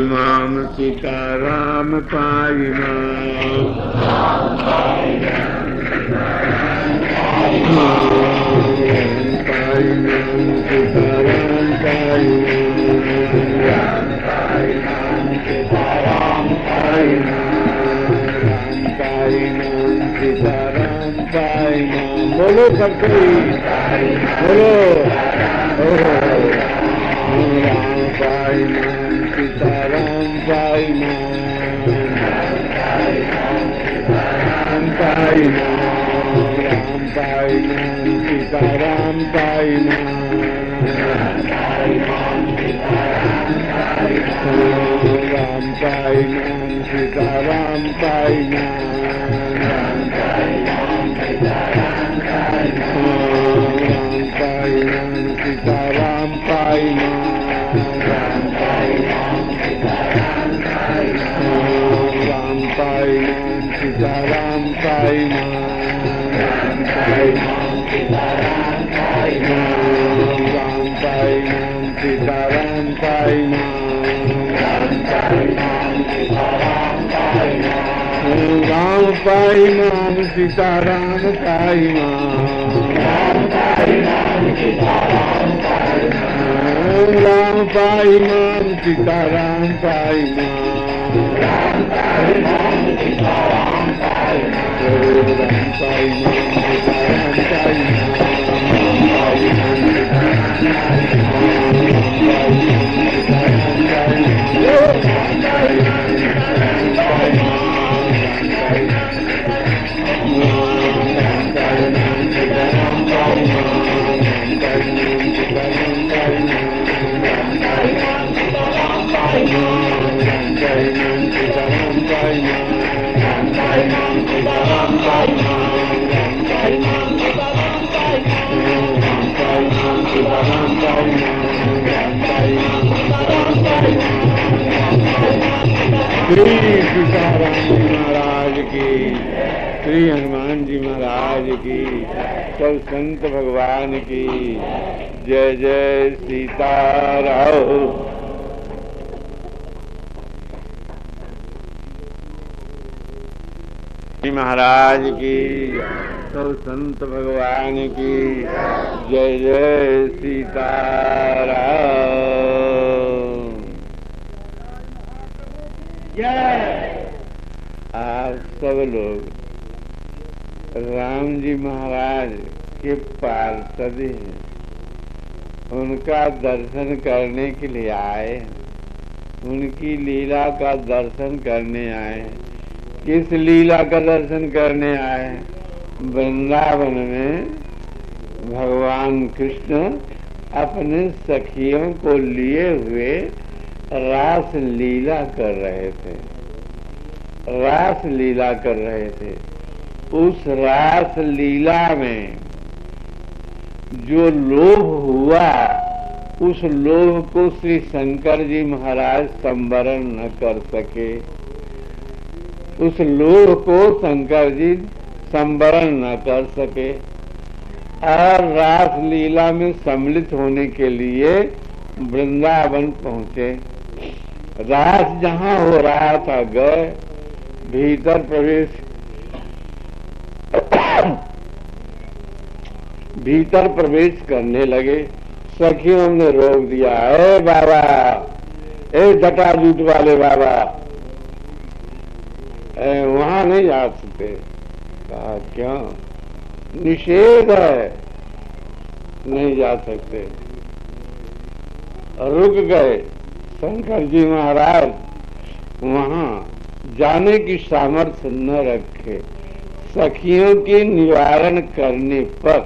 माम सीताराम पाई माम पाई माम सीताराम पाई माम सीताराम पाई माम सीताराम पाई माम। बोलो सबको बोलो राम पाई माम सीताराम पाई माम राम पाई माम राम पाई माम सीताराम पाई माम राम पाई माम सीताराम पाई माम राम पाई माम सीताराम पाई माम राम पाई माम सीताराम पाई माम राम पाई माम सीताराम पाई माम राम पाई माम सीताराम पाई माम राम पाई माम सीताराम पाई माम राम पाई माम सीताराम पाई माम राम पाई माम सीताराम पाई माम राम पाई माम सीताराम पाई श्री सीताराम जी महाराज की, श्री हनुमान जी महाराज की, सब संत भगवान की जय जय सीताराम। जी महाराज की, सब संत भगवान की जय जय सीताराम। आप सब लोग राम जी महाराज के पार्षद हैं, उनका दर्शन करने के लिए आए, उनकी लीला का दर्शन करने आए। किस लीला का दर्शन करने आए? वृंदावन में भगवान कृष्ण अपने सखियों को लिए हुए रास लीला कर रहे थे, रास लीला कर रहे थे। उस रास लीला में जो लोभ हुआ, उस लोभ को श्री शंकर जी महाराज संवरण न कर सके, उस लोभ को शंकर जी संवरण न कर सके और रास लीला में सम्मिलित होने के लिए वृंदावन पहुंचे। रास जहाँ हो रहा था गए, भीतर प्रवेश करने लगे। सखियों ने रोक दिया, ए बाबा, ए जटाजूट वाले बाबा, वहां नहीं जा सकते। कहा क्यों? निषेध है, नहीं जा सकते। रुक गए। शंकर जी महाराज वहां जाने की सामर्थ्य न रखे। सखियों के निवारण करने पर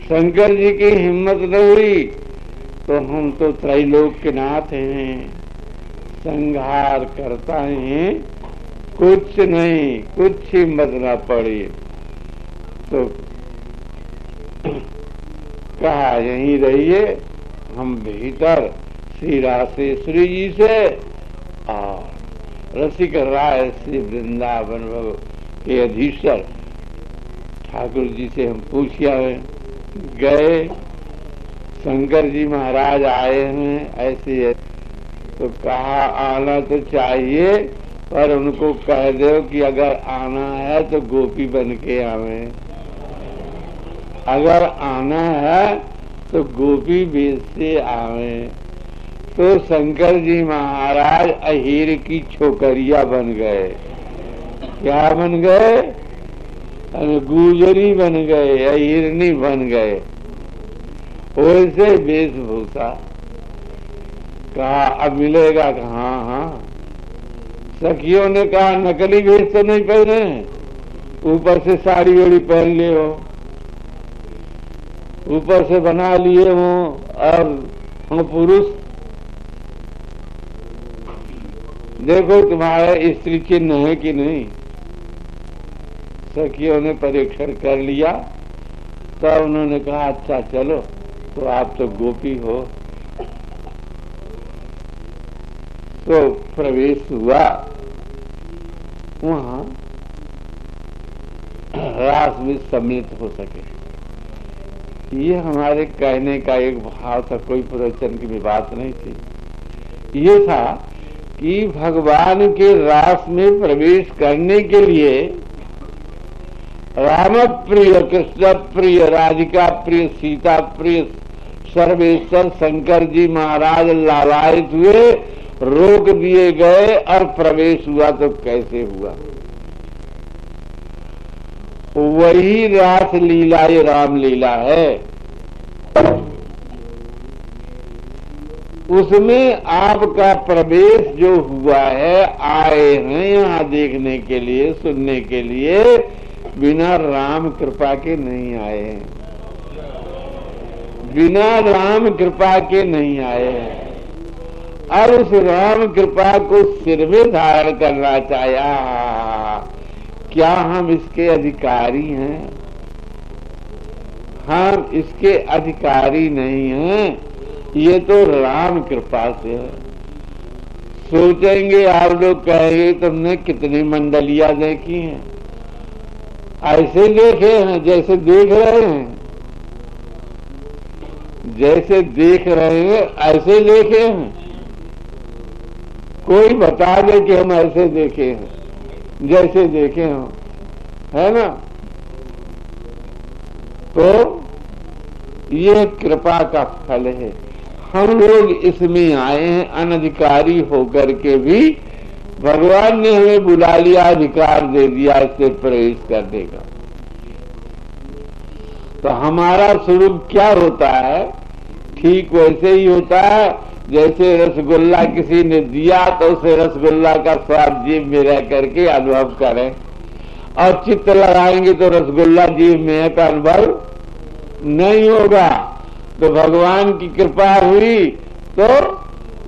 शंकर जी की हिम्मत न हुई तो हम तो त्रैलोक्यनाथ हैं, संहार करता है, कुछ नहीं, कुछ हिम्मत न पड़ी। तो कहा यहीं रहिए, हम भीतर श्री रासेश्वरी जी से और रसिक राय श्री वृंदावन के अधीश्वर ठाकुर जी से हम पूछिया गए। शंकर जी महाराज आए हैं ऐसे है। तो तो कहा आना तो चाहिए, पर उनको कह दो कि अगर आना है तो गोपी बन के आवे, अगर आना है तो गोपी वेश से आवे। तो शंकर जी महाराज अहीर की छोकरिया बन गए। क्या बन गए? गुजरी बन गए, अहिरनी बन गए। वैसे वेशभूषा। कहा अब मिलेगा? हाँ हाँ। सखियों ने कहा नकली वेश तो नहीं पहने, ऊपर से साड़ी ओड़ी पहन लिए हो, ऊपर से बना लिए हो, और हम पुरुष देखो तुम्हारे स्त्री चिन्ह है कि नहीं। सखियों ने परीक्षण कर लिया, तब उन्होंने कहा अच्छा चलो, तो आप तो गोपी हो। तो प्रवेश हुआ वहां, रास में सम्मिलित हो सके। ये हमारे कहने का एक भाव था, कोई प्रवचन की भी बात नहीं थी। ये था कि भगवान के रास में प्रवेश करने के लिए राम प्रिय, कृष्ण प्रिय, राधिका प्रिय, सीता प्रिय सर्वेश्वर शंकर जी महाराज लालायित हुए, रोक दिए गए और प्रवेश हुआ। तो कैसे हुआ? वही रास लीला ये राम लीला है। उसमें आपका प्रवेश जो हुआ है, आए हैं यहाँ देखने के लिए, सुनने के लिए, बिना राम कृपा के नहीं आए हैं, बिना राम कृपा के नहीं आए हैं। और उस राम कृपा को सिर में धारण करना चाहा। क्या हम इसके अधिकारी हैं? हम इसके अधिकारी नहीं हैं, ये तो राम कृपा से है। सोचेंगे आप लोग, कहेंगे तुमने कितनी मंडलियां देखी हैं? ऐसे देखे हैं जैसे देख रहे हैं, जैसे देख रहे हैं ऐसे देखे हैं। कोई बता दे कि हम ऐसे देखे हैं, जैसे देखे हो, है ना? तो ये कृपा का फल है। हम लोग इसमें आए हैं अनधिकारी होकर के भी, भगवान ने हमें बुला लिया, अधिकार दे दिया इससे प्रवेश करने का। तो हमारा स्वरूप क्या होता है? ठीक वैसे ही होता है जैसे रसगुल्ला किसी ने दिया तो उसे रसगुल्ला का स्वाद जीभ में रह करके अनुभव करें, और चित्त लगाएंगे तो रसगुल्ला जीभ में का अनुभव नहीं होगा। तो भगवान की कृपा हुई तो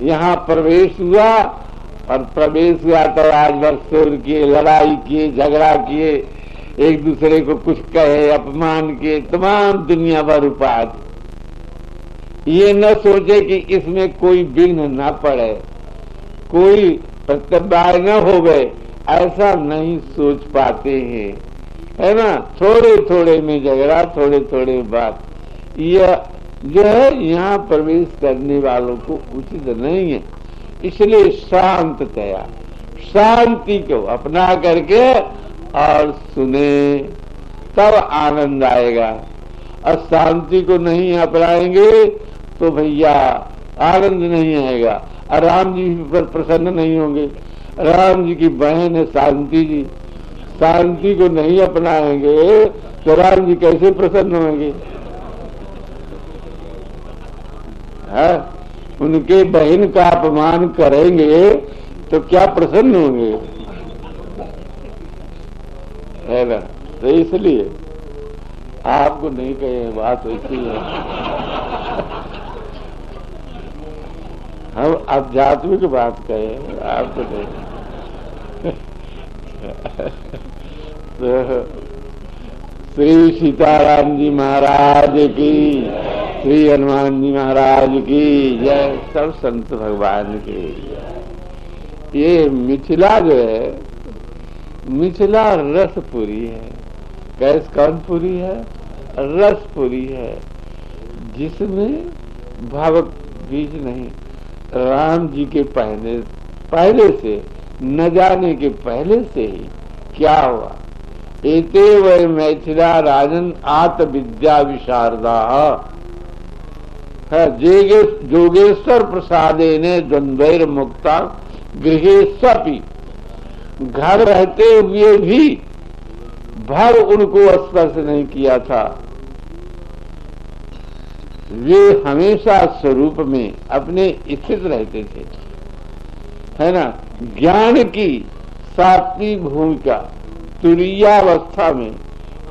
यहाँ प्रवेश हुआ, और प्रवेश हुआ तो आज भर सुर किए, लड़ाई किए, झगड़ा किए, एक दूसरे को कुछ कहे, अपमान किए, तमाम दुनिया भर उपाय। ये न सोचे कि इसमें कोई विघ्न न पड़े, कोई प्रत्याघात न हो गए, ऐसा नहीं सोच पाते हैं, है ना? थोड़े थोड़े में झगड़ा, थोड़े थोड़े बात, यह जो है यहाँ प्रवेश करने वालों को उचित नहीं है। इसलिए शांततया, शांति को अपना करके और सुने, तब आनंद आएगा। और शांति को नहीं अपनाएंगे तो भैया आनंद नहीं आएगा, और राम जी पर प्रसन्न नहीं होंगे। राम जी की बहन है शांति जी, शांति को नहीं अपनाएंगे तो राम जी कैसे प्रसन्न होंगे? है? उनके बहन का अपमान करेंगे तो क्या प्रसन्न होंगे? है ना? तो इसलिए आपको नहीं कहे, बात ऐसी है। हम आध्यात्मिक बात कहें, आपको नहीं। तो श्री सीताराम जी महाराज की, श्री हनुमान जी महाराज की जय, सब संत भगवान की। ये मिथिला जो है, मिथिला रसपुरी है। कैस कौन पुरी है? रसपुरी है, जिसमें भावक बीज नहीं, राम जी के पहले से, न जाने के पहले से ही क्या हुआ। एते वै मैथिला राजन आत विद्या विशारदा है, जोगेश्वर प्रसादे ने द्वंद्वैर मुक्ता गृहेश्वपि, घर रहते हुए भी भर उनको स्पर्श नहीं किया था। वे हमेशा स्वरूप में अपने स्थित रहते थे, है ना। ज्ञान की सात्विक भूमिका तुरीयावस्था में,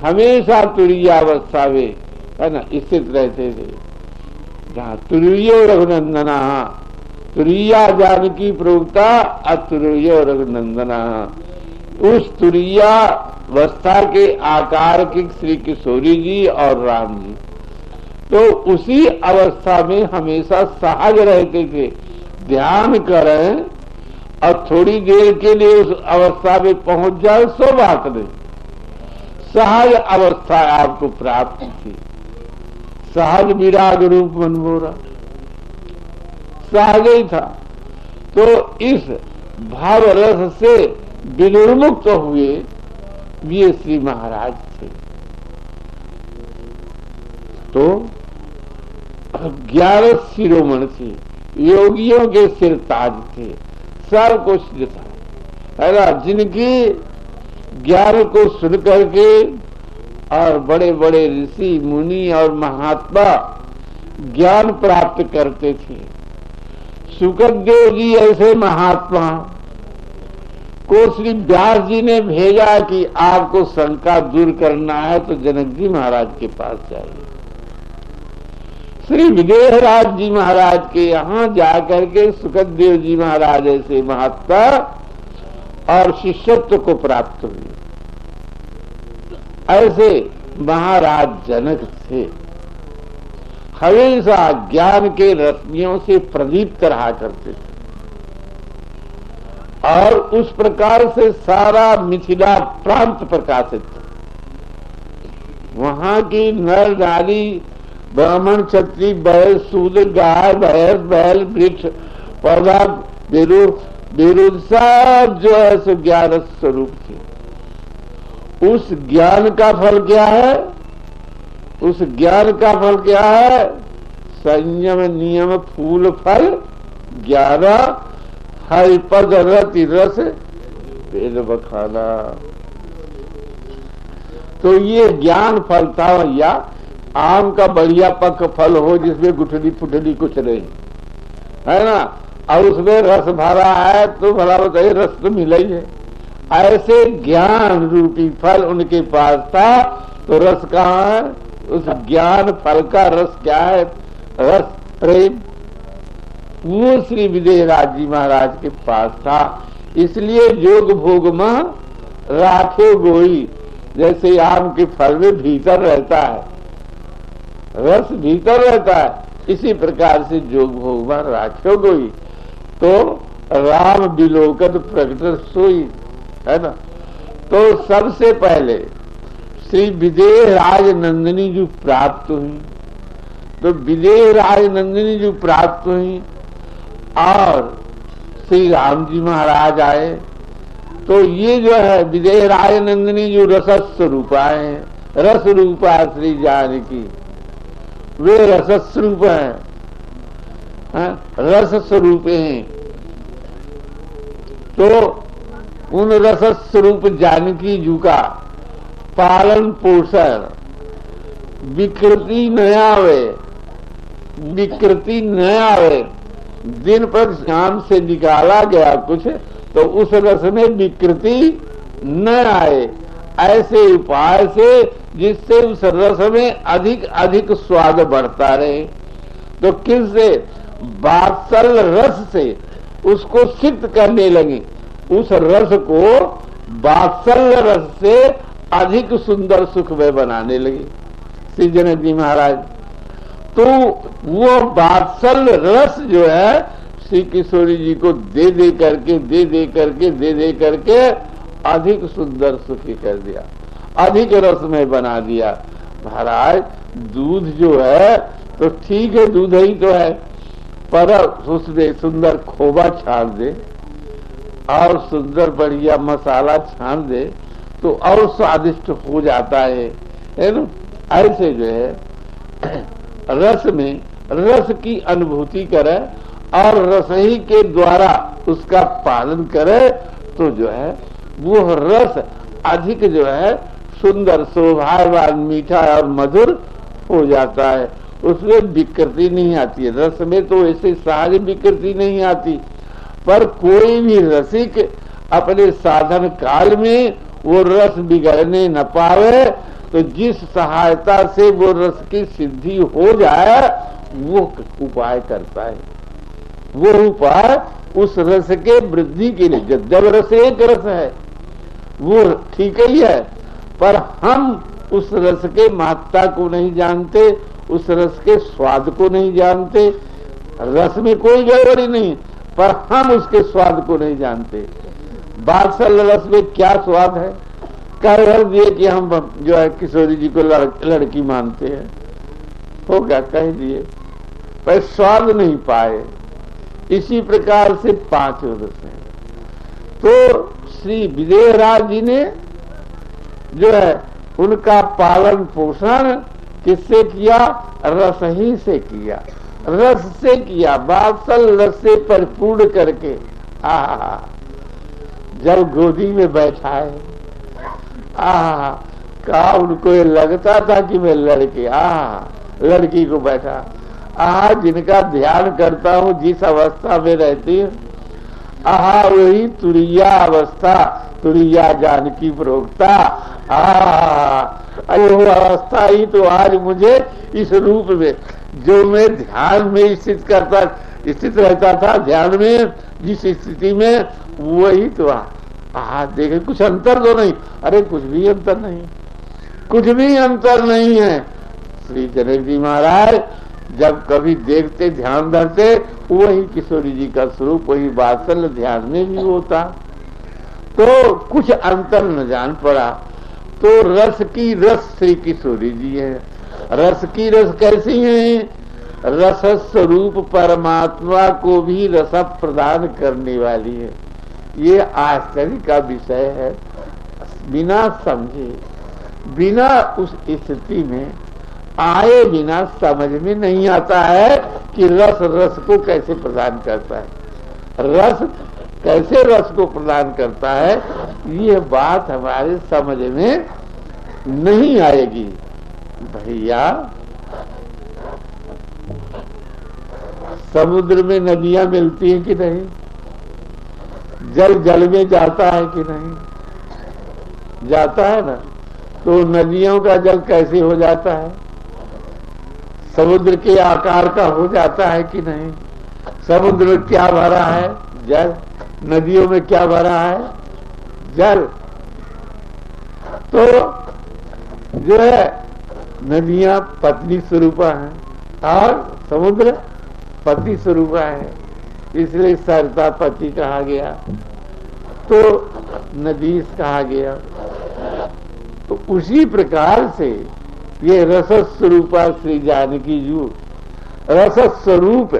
हमेशा तुरीयावस्था में, है ना, स्थित रहते थे। जहाँ तुरीयो रघुनंदना, तुरीया जानकी प्रोक्ता अतुरीयो रघुनंदना, उस तुरीयावस्था के आकार के श्री किशोरी जी और राम जी तो उसी अवस्था में हमेशा सहज रहते थे। ध्यान करें और थोड़ी देर के लिए उस अवस्था में पहुंच जाए सो बात नहीं, सहज अवस्था आपको प्राप्त थी। सहज विराग रूप मनमोरा सहज ही था। तो इस भाव रस से विनिर्मुक्त हुए ये श्री महाराज थे। तो 11 शिरोमणि थे, योगियों के सिर ताज थे, सब कुछ था, है ना, जिनकी ज्ञान को सुन करके और बड़े बड़े ऋषि मुनि और महात्मा ज्ञान प्राप्त करते थे। सुखदेव जी ऐसे महात्मा को श्री व्यास जी ने भेजा कि आपको शंका दूर करना है तो जनक जी महाराज के पास जाइए। श्री विदेहराज जी महाराज के यहाँ जाकर के सुखदेव जी महाराज ऐसे महात्मा और शिष्यत्व को प्राप्त हुए। ऐसे महाराज जनक थे, हमेशा ज्ञान के रश्मियों से प्रदीप्त रहा करते थे और उस प्रकार से सारा मिथिला प्रांत प्रकाशित था। वहां की नर नारी, ब्राह्मण, क्षत्रिय, बैल, शूद्र, गाय, भैंस, बैल, वृक्ष, पौधा, विरुद्ध सब जो है सो ज्ञान स्वरूप थे। उस ज्ञान का फल क्या है? उस ज्ञान का फल क्या है? संयम नियम फूल फल 11 हरिपद रति रस वेद बखाना। तो ये ज्ञान फल था। या आम का बढ़िया पक फल हो जिसमें गुठली फुटली कुछ नहीं, है ना, और उसमें रस भरा है तो भला बताइए रस तो मिला ही है। ऐसे ज्ञान रूपी फल उनके पास था। तो रस कहाँ है? उस ज्ञान फल का रस क्या है? रस प्रेम। वो श्री विदेहराज जी महाराज के पास था। इसलिए जोग भोग में राखे गोई, जैसे आम के फल में भीतर रहता है, रस भीतर रहता है, इसी प्रकार से जोग भोग में राखे गोई। तो राम बिलोकत प्रकट सोई, है ना। तो सबसे पहले श्री विदेहराज नंदिनी जो प्राप्त हुई, तो विदेहराज नंदिनी जो प्राप्त हुई और श्री राम जी महाराज आए। तो ये जो है विदेहराज नंदिनी जो रस स्वरूप आए, रस रूपा श्री जानकी, वे रस स्वरूप है, रस स्वरूप हैं। तो उन रस स्वरूप जानकी जी का पालन पोषण विकृति न आवे, विकृति न आवे। दिन पर शाम से निकाला गया कुछ तो उस रस में विकृति न आए, ऐसे उपाय से जिससे उस रस में अधिक अधिक स्वाद बढ़ता रहे। तो किससे? वात्सल्य रस से उसको सिद्ध करने लगे। उस रस को वात्सल्य रस से अधिक सुंदर सुखमय बनाने लगे श्री जनक जी महाराज। तो वो वात्सल्य रस जो है श्री किशोरी जी को दे दे करके अधिक सुंदर सुखी कर दिया, अधिक रसमय बना दिया। महाराज दूध जो है तो ठीक है, दूध ही तो पर उसमें सुंदर खोबा छान दे और सुंदर बढ़िया मसाला छान दे तो और स्वादिष्ट हो जाता है ना। ऐसे जो है रस में रस की अनुभूति करे और रस ही के द्वारा उसका पालन करे तो जो है वो रस अधिक जो है सुंदर शोभावान मीठा और मधुर हो जाता है। उसमें विकृति नहीं आती है। रस में तो ऐसे सहज विकृति नहीं आती, पर कोई भी रसिक अपने साधन काल में वो रस बिगड़ने न पावे तो जिस सहायता से वो रस की सिद्धि हो जाए वो उपाय करता है। वो उपाय उस रस के वृद्धि के लिए, जब रस एक रस है वो ठीक ही है, पर हम उस रस के महत्ता को नहीं जानते, उस रस के स्वाद को नहीं जानते। रस में कोई गड़बड़ी नहीं, पर हम उसके स्वाद को नहीं जानते। वात्सल्य रस में क्या स्वाद है, कह दिए कि हम जो है किशोरी जी को लड़की मानते हैं, हो गया कह दिए, पर स्वाद नहीं पाए। इसी प्रकार से 5 रस हैं। तो श्री विदेहराज जी ने जो है उनका पालन पोषण किससे किया, रस ही से किया, रस से किया, वात्सल रस से परिपूर्ण करके। जब गोदी में बैठा है कहा उनको ये लगता था कि मैं लड़की को बैठा जिनका ध्यान करता हूँ जिस अवस्था में रहती है वही तुरिया अवस्था, तुरिया जानकी प्रोक्ता। वो अवस्था ही तो आज मुझे इस रूप में जो मैं ध्यान में स्थित रहता था, ध्यान में जिस स्थिति में वही तो देखे कुछ अंतर तो नहीं। अरे कुछ भी अंतर नहीं, कुछ भी अंतर नहीं है। श्री जनक जी महाराज जब कभी देखते ध्यान धरते वही किशोरी जी का स्वरूप वही वात्सल्य ध्यान में भी होता, तो कुछ अंतर न जान पड़ा। तो रस की रस श्री किशोरी जी है। रस की रस कैसी है, रस स्वरूप परमात्मा को भी रस प्रदान करने वाली है। ये आश्चर्य का विषय है। बिना समझे, बिना उस स्थिति में आए बिना समझ में नहीं आता है कि रस रस को कैसे प्रदान करता है, रस कैसे रस को प्रदान करता है। ये बात हमारे समझ में नहीं आएगी। भैया समुद्र में नदियां मिलती हैं कि नहीं, जल जल में जाता है कि नहीं, जाता है ना। तो नदियों का जल कैसे हो जाता है, समुद्र के आकार का हो जाता है कि नहीं। समुद्र में क्या भरा है, जल। नदियों में क्या भरा है, जल। तो जो है नदियां पत्नी स्वरूपा हैं और समुद्र पति स्वरूपा है, इसलिए सरता पति कहा गया, तो नदीस कहा गया। तो उसी प्रकार से ये रस स्वरूपा श्री जानकी जी रस स्वरूप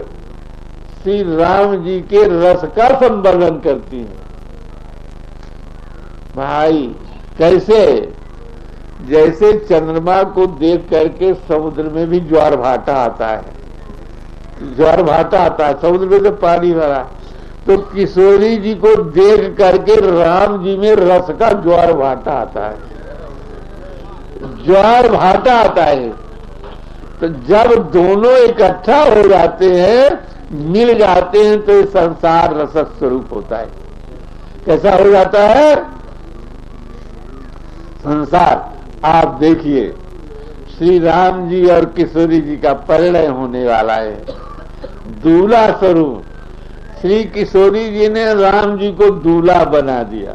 श्री राम जी के रस का संवर्धन करती है। भाई कैसे, जैसे चंद्रमा को देख करके समुद्र में भी ज्वार भाटा आता है, ज्वार भाटा आता है, समुद्र में तो पानी भरा। तो किशोरी जी को देख करके राम जी में रस का ज्वार भाटा आता है, ज्वार भाटा आता है। तो जब दोनों इकट्ठा हो जाते हैं, मिल जाते हैं, तो संसार रस स्वरूप होता है। कैसा हो जाता है संसार। आप देखिए श्री राम जी और किशोरी जी का परिणय होने वाला है। दूल्हा स्वरूप श्री किशोरी जी ने राम जी को दूल्हा बना दिया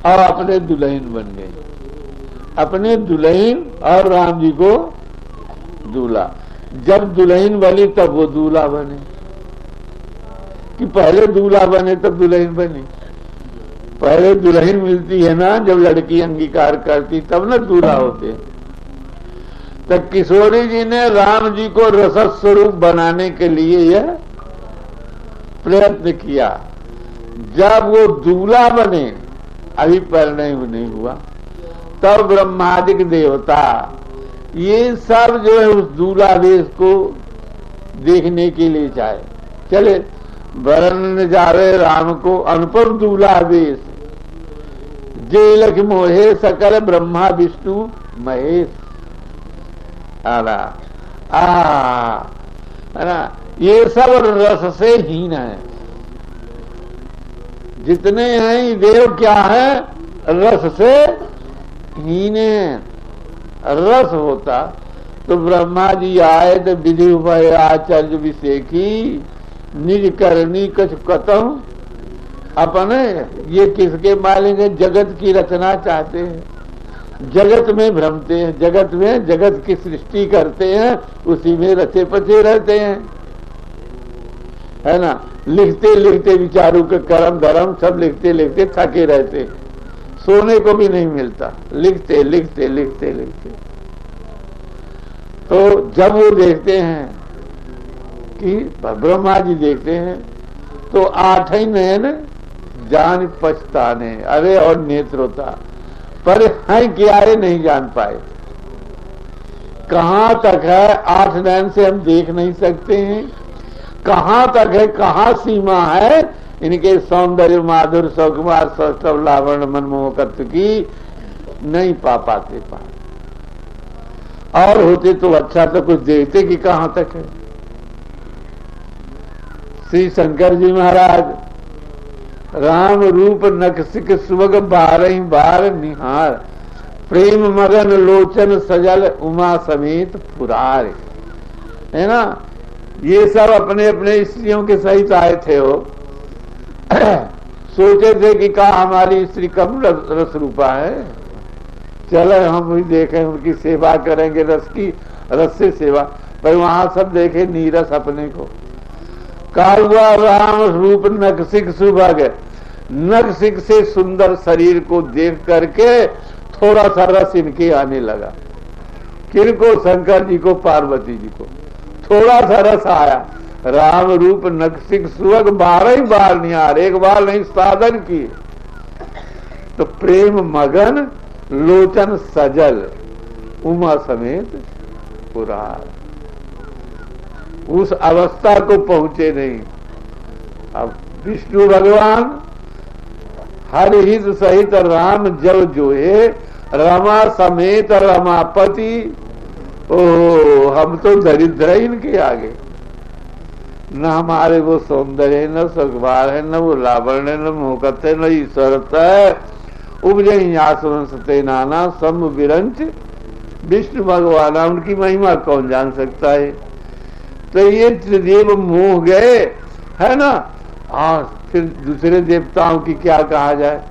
और अपने दुल्हन बन गए, अपने दुल्हन और राम जी को दूल्हा। जब दुल्हन बनी तब वो दूल्हा बने, कि पहले दूल्हा बने तब दुल्हन बनी। पहले दुल्हन मिलती है ना, जब लड़की अंगीकार करती तब ना दूल्हा होते। तब किशोरी जी ने राम जी को रस स्वरूप बनाने के लिए यह प्रयत्न किया, जब वो दूल्हा बने, अभी परिणय नहीं हुआ, तब ब्रह्मादिक देवता ये सब जो है उस दूल्हा वेश को देखने के लिए चाहे चले। वरण जावे राम को अनुपम दूल्हा वेश, जे लख मोहे सकल ब्रह्मा विष्णु महेश। है ना, ये सब रस से हीन है, जितने हैं देव क्या है, रस से हीन है। रस होता तो ब्रह्मा जी आए तो विधि उभय आचार्य विषेखी निज करनी कछ कतम। अपने ये किसके मालिक है, जगत की रचना चाहते हैं, जगत में भ्रमते हैं, जगत में जगत की सृष्टि करते हैं, उसी में रचे पचे रहते हैं, है ना। लिखते लिखते विचारों के कर्म धर्म सब लिखते लिखते थके रहते, सोने को भी नहीं मिलता, लिखते लिखते लिखते लिखते। तो जब वो देखते हैं कि ब्रह्मा जी देखते हैं तो आठ ही नयन जान पछताने, अरे और नेत्र होता, पर है क्या है नहीं जान पाए। कहां तक है, आठ नयन से हम देख नहीं सकते हैं, कहां तक है, कहां सीमा है इनके सौंदर्य माधुर सौकुमार सौष्ठव लावण मनमोहकत्व की, नहीं पा पाते और होते तो अच्छा तो कुछ देखते कि कहां तक है। श्री शंकर जी महाराज राम रूप नक्सिक सुभग बारही बार निहार, प्रेम मगन लोचन सजल उमा समेत फुरार। है ना, ये सब अपने अपने स्त्रियों के सहित आए थे। वो सोचे थे कि कहा हमारी स्त्री कब रस रूपा है, चलो हम भी देखें, उनकी सेवा करेंगे, रस की रस से सेवा। पर वहां सब देखे नीरस अपने को। काल हुआ राम रूप नक्सिक सुभग, नक्सिक से सुंदर शरीर को देख करके थोड़ा सा रस इनके आने लगा। किनको, शंकर जी को, पार्वती जी को थोड़ा सा रस आया। राम रूप नक्सिक सुभग बारह बार निहार, एक बार नहीं साधन किए तो प्रेम मगन लोचन सजल उमा समेत पुरार, उस अवस्था को पहुंचे नहीं। अब विष्णु भगवान हर हित सहित राम जब जोए, रमा समेत रमापति। ओ हम तो दरिद्र है इनके आगे, न हमारे वो सौंदर्य है, न सुखवार है, न वो लावण्य है, न मोहकत है, न ईश्वरता है। उपजय आसवन सते नाना सम विरंच विष्णु भगवान, उनकी महिमा कौन जान सकता है। तो ये त्रिदेव मोह गए, है ना। और फिर दूसरे देवताओं की क्या कहा जाए।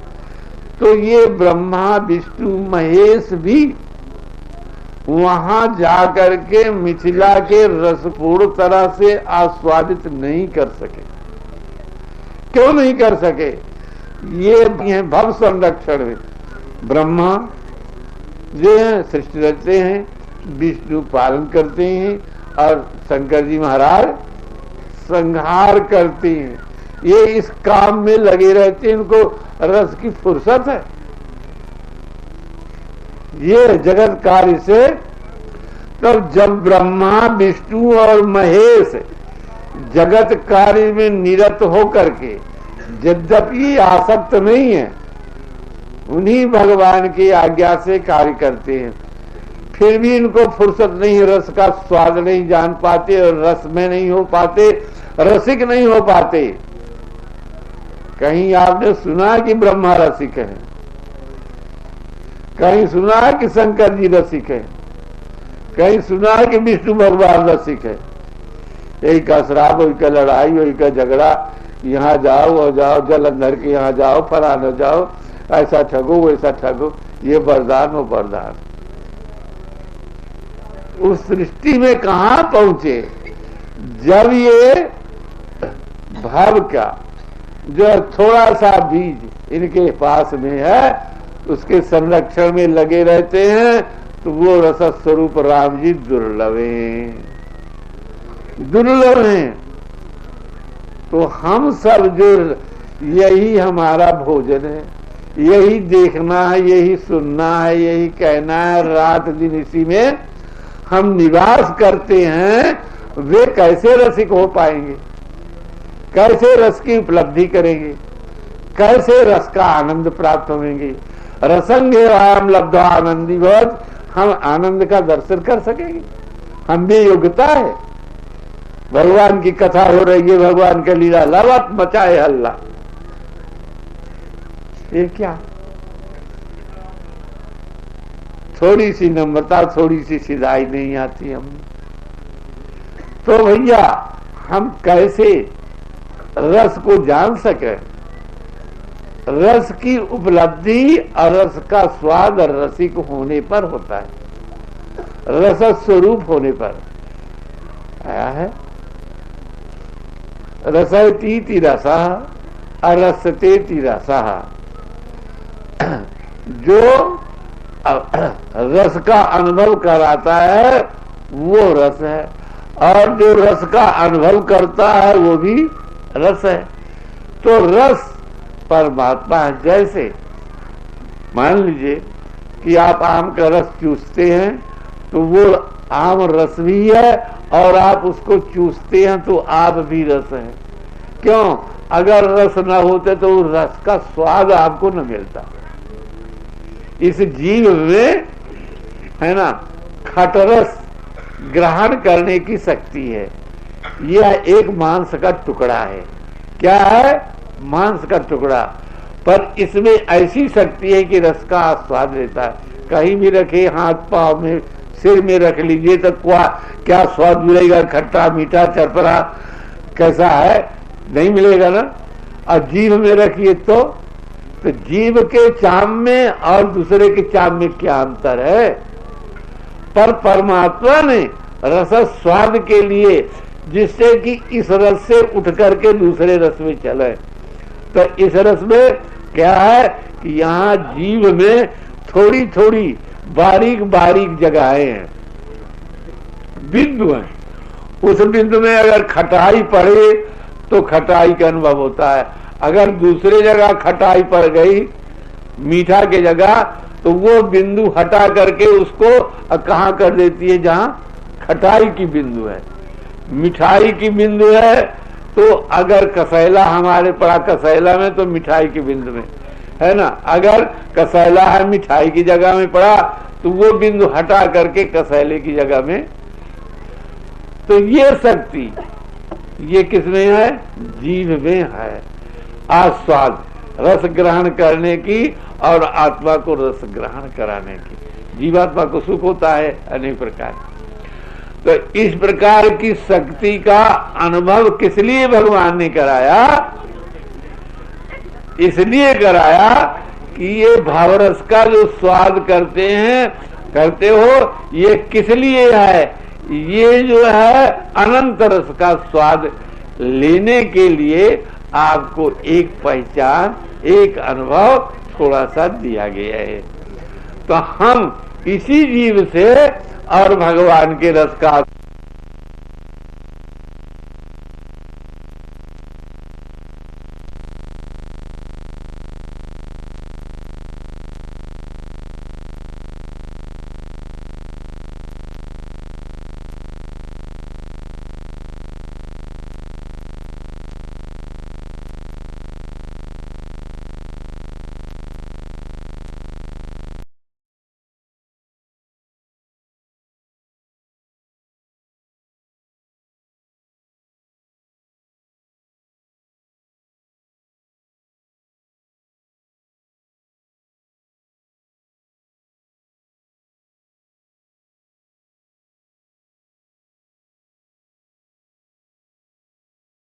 तो ये ब्रह्मा विष्णु महेश भी वहां जाकर के मिथिला के रसपूर्ण तरह से आस्वादित नहीं कर सके। क्यों नहीं कर सके, ये भव संरक्षण में ब्रह्मा जो है सृष्टि रचते हैं, विष्णु पालन करते हैं और शंकर जी महाराज संहार करते हैं। ये इस काम में लगे रहते हैं, इनको रस की फुर्सत है। ये जगत कार्य से, तब जब ब्रह्मा विष्णु और महेश जगत कार्य में निरत होकर के यद्यपि आसक्त नहीं है, उन्हीं भगवान की आज्ञा से कार्य करते हैं, फिर भी इनको फुर्सत नहीं, रस का स्वाद नहीं जान पाते और रस में नहीं हो पाते, रसिक नहीं हो पाते। कहीं आपने सुना कि ब्रह्मा रसिक है, कहीं सुना कि शंकर जी रसिक है, कहीं सुना कि विष्णु भगवान रसिक है। यही का श्राप, वही का लड़ाई, वही का झगड़ा, यहाँ जाओ वो जाओ, जलंधर के यहाँ जाओ, फलाना जाओ, ऐसा ठगो वैसा ठगो, ये वरदान वो वरदान। उस सृष्टि में कहां पहुंचे, जब ये भाव का जो थोड़ा सा बीज इनके पास में है उसके संरक्षण में लगे रहते हैं, तो वो रस स्वरूप राम जी दुर्लभ हैं, दुर्लभ हैं। तो हम सब जो यही हमारा भोजन है, यही देखना है, यही सुनना है, यही कहना है, रात दिन इसी में हम निवास करते हैं, वे कैसे रसिक हो पाएंगे? कैसे रस की उपलब्धि करेंगे? कैसे रस का आनंद प्राप्त होंगे? रसंगे राम लब्धा आनंदी भज, हम आनंद का दर्शन कर सकेंगे? हम भी योग्यता है? भगवान की कथा हो रही है, भगवान का लीला, लवत मचाए हल्ला, ये क्या? थोड़ी सी नम्रता, थोड़ी सी सिधाई नहीं आती हम? तो भैया हम कैसे रस को जान सके? रस की उपलब्धि और रस का स्वाद रसिक होने पर होता है, रस स्वरूप होने पर आया है। रसयतीति रसः अरसतेति रसः, जो रस का अनुभव कराता है वो रस है, और जो रस का अनुभव करता है वो भी रस है। तो रस परमात्मा है। जैसे मान लीजिए कि आप आम का रस चूसते हैं तो वो आम रस भी है, और आप उसको चूसते हैं तो आप भी रस है। क्यों? अगर रस न होते तो रस का स्वाद आपको न मिलता। इस जीव में है ना खटरस ग्रहण करने की शक्ति है। यह एक मांस का टुकड़ा है। क्या है? मांस का टुकड़ा, पर इसमें ऐसी शक्ति है कि रस का स्वाद लेता है। कहीं भी रखे, हाथ पांव में, सिर में रख लीजिए तो क्या स्वाद मिलेगा? खट्टा, मीठा, चरपरा, कैसा है? नहीं मिलेगा ना। और जीभ में रखिए तो जीभ के चाम में और दूसरे के चाम में क्या अंतर है? पर परमात्मा ने रस स्वाद के लिए, जिससे कि इस रस से उठ करके दूसरे रस में चले, तो इस रस में क्या है कि यहाँ जीव में थोड़ी थोड़ी बारीक बारीक जगहें हैं, बिंदु हैं। उस बिंदु में अगर खटाई पड़े तो खटाई का अनुभव होता है। अगर दूसरे जगह खटाई पड़ गई मीठा के जगह, तो वो बिंदु हटा करके उसको कहाँ कर देती है? जहाँ खटाई की बिंदु है, मिठाई की बिंदु है। तो अगर कसैला हमारे पड़ा कसैला में, तो मिठाई की बिंदु में है ना। अगर कसैला है मिठाई की जगह में पड़ा, तो वो बिंदु हटा करके कसैले की जगह में। तो ये शक्ति ये किसमें है? जीव में है। आस्वाद, रस ग्रहण करने की और आत्मा को रस ग्रहण कराने की। जीवात्मा को सुख होता है अनेक प्रकार। तो इस प्रकार की शक्ति का अनुभव किस लिए भगवान ने कराया? इसलिए कराया कि ये भावरस का जो स्वाद करते हैं, करते हो, ये किस लिए है? ये जो है अनंत रस का स्वाद लेने के लिए आपको एक पहचान, एक अनुभव थोड़ा सा दिया गया है। तो हम इसी जीव से और भगवान के रस का